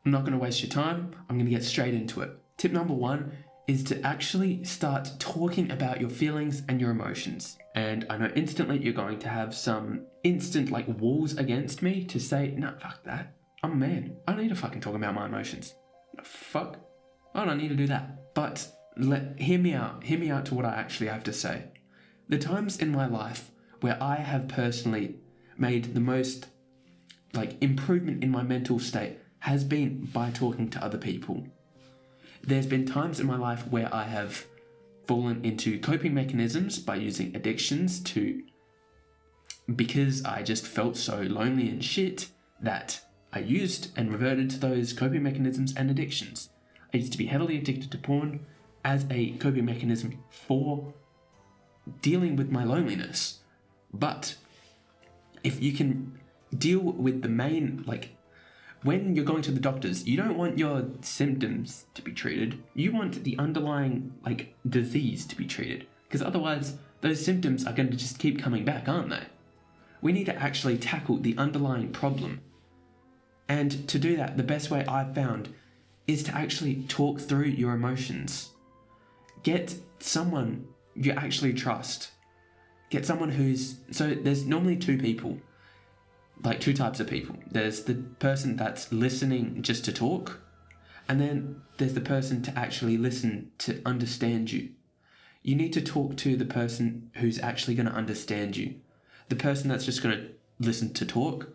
I'm not going to waste your time. I'm going to get straight into it. Tip number 1 is to actually start talking about your feelings and your emotions. And I know instantly you're going to have some instant walls against me to say, nah, fuck that. I'm a man. I don't need to fucking talk about my emotions. Fuck. I don't need to do that. But hear me out. Hear me out to what I actually have to say. The times in my life where I have personally made the most improvement in my mental state has been by talking to other people. There's been times in my life where I have fallen into coping mechanisms by using addictions because I just felt so lonely and shit that I used and reverted to those coping mechanisms and addictions. I used to be heavily addicted to porn as a coping mechanism for dealing with my loneliness. But if you can deal with the main, when you're going to the doctors, you don't want your symptoms to be treated. You want the underlying, disease to be treated. Because otherwise, those symptoms are going to just keep coming back, aren't they? We need to actually tackle the underlying problem. And to do that, the best way I've found is to actually talk through your emotions. Get someone you actually trust. Get someone so there's normally two people. Two types of people. There's the person that's listening just to talk, and then there's the person to actually listen to understand you. You need to talk to the person who's actually going to understand you. The person that's just going to listen to talk,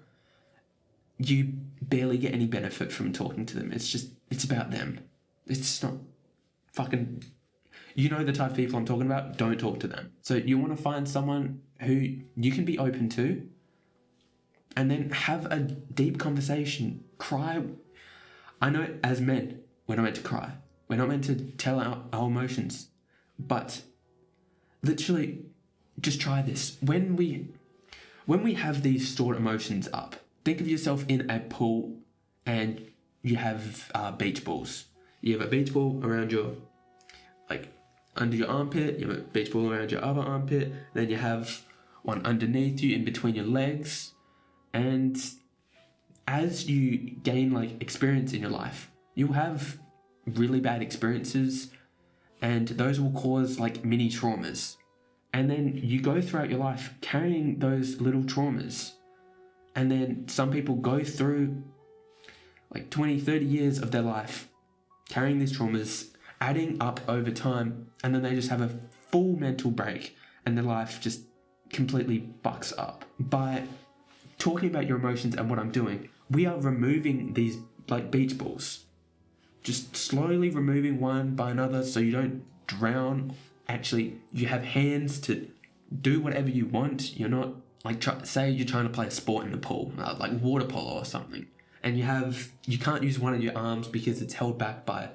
you barely get any benefit from talking to them. It's about them. It's not fucking... You know the type of people I'm talking about, don't talk to them. So you want to find someone who you can be open to, and then have a deep conversation. Cry. I know as men, we're not meant to cry. We're not meant to tell our emotions. But literally, just try this. When we have these stored emotions up, think of yourself in a pool and you have beach balls. You have a beach ball around your, under your armpit. You have a beach ball around your other armpit. Then you have one underneath you, in between your legs. And as you gain experience in your life, you'll have really bad experiences, and those will cause mini traumas. And then you go throughout your life carrying those little traumas. And then some people go through 20, 30 years of their life carrying these traumas, adding up over time, and then they just have a full mental break and their life just completely bucks up. By talking about your emotions and what I'm doing, we are removing these beach balls. Just slowly removing one by another so you don't drown. Actually, you have hands to do whatever you want. You're not say you're trying to play a sport in the pool, like water polo or something, and you can't use one of your arms because it's held back by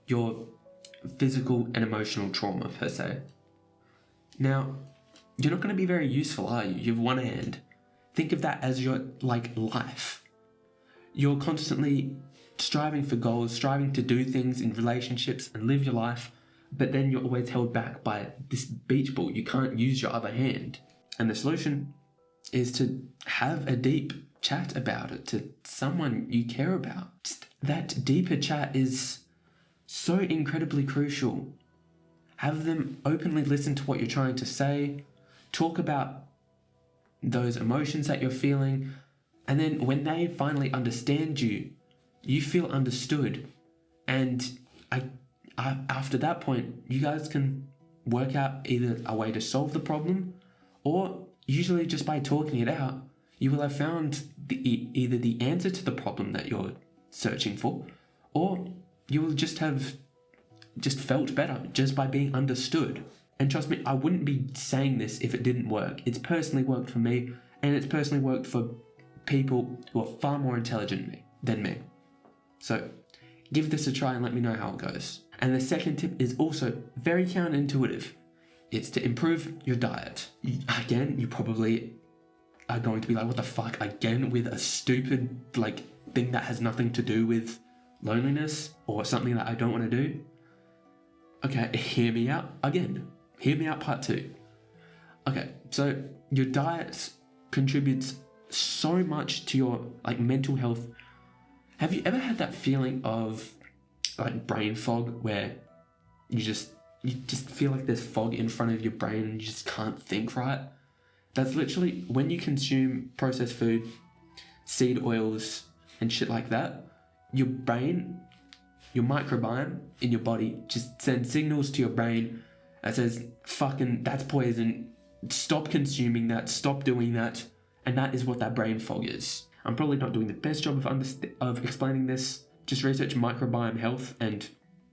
your physical and emotional trauma per se. Now, you're not going to be very useful, are you? You have one hand. Think of that as your life. You're constantly striving for goals, striving to do things in relationships and live your life, but then you're always held back by this beach ball. You can't use your other hand. And the solution is to have a deep chat about it to someone you care about. Just that deeper chat is so incredibly crucial. Have them openly listen to what you're trying to say, talk about those emotions that you're feeling, and then when they finally understand you, you feel understood. And after that point, you guys can work out either a way to solve the problem, or usually just by talking it out, you will have found either the answer to the problem that you're searching for, or you will just have felt better just by being understood. And trust me, I wouldn't be saying this if it didn't work. It's personally worked for me, and it's personally worked for people who are far more intelligent than me. So give this a try and let me know how it goes. And the second tip is also very counterintuitive. It's to improve your diet. Again, you probably are going to be like, what the fuck? Again, with a stupid thing that has nothing to do with loneliness or something that I don't want to do. Okay, hear me out again. Hear me out part 2. Okay, so your diet contributes so much to your mental health. Have you ever had that feeling of like brain fog where you just feel like there's fog in front of your brain and you just can't think right? That's literally when you consume processed food, seed oils, and shit like that, your brain, your microbiome in your body just sends signals to your brain that says, fucking, that's poison. Stop consuming that, stop doing that. And that is what that brain fog is. I'm probably not doing the best job of explaining this. Just research microbiome health and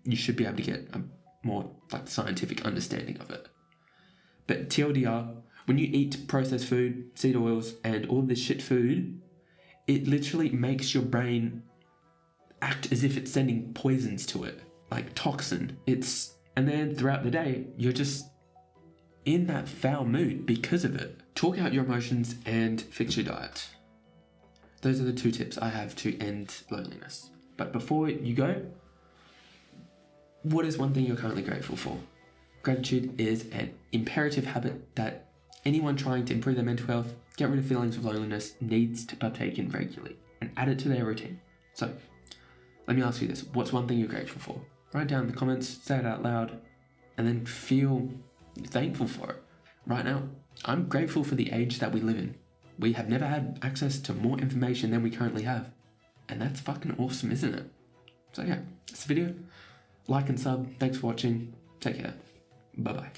you should be able to get a more like scientific understanding of it. But TLDR, when you eat processed food, seed oils, and all this shit food, it literally makes your brain act as if it's sending poisons to it, like toxin. And then throughout the day, you're just in that foul mood because of it. Talk out your emotions and fix your diet. Those are the 2 tips I have to end loneliness. But before you go, what is one thing you're currently grateful for? Gratitude is an imperative habit that anyone trying to improve their mental health, get rid of feelings of loneliness, needs to partake in regularly and add it to their routine. So, let me ask you this. What's one thing you're grateful for? Write it down in the comments, say it out loud, and then feel thankful for it. Right now, I'm grateful for the age that we live in. We have never had access to more information than we currently have. And that's fucking awesome, isn't it? So yeah, that's the video. Like and sub. Thanks for watching. Take care. Bye-bye.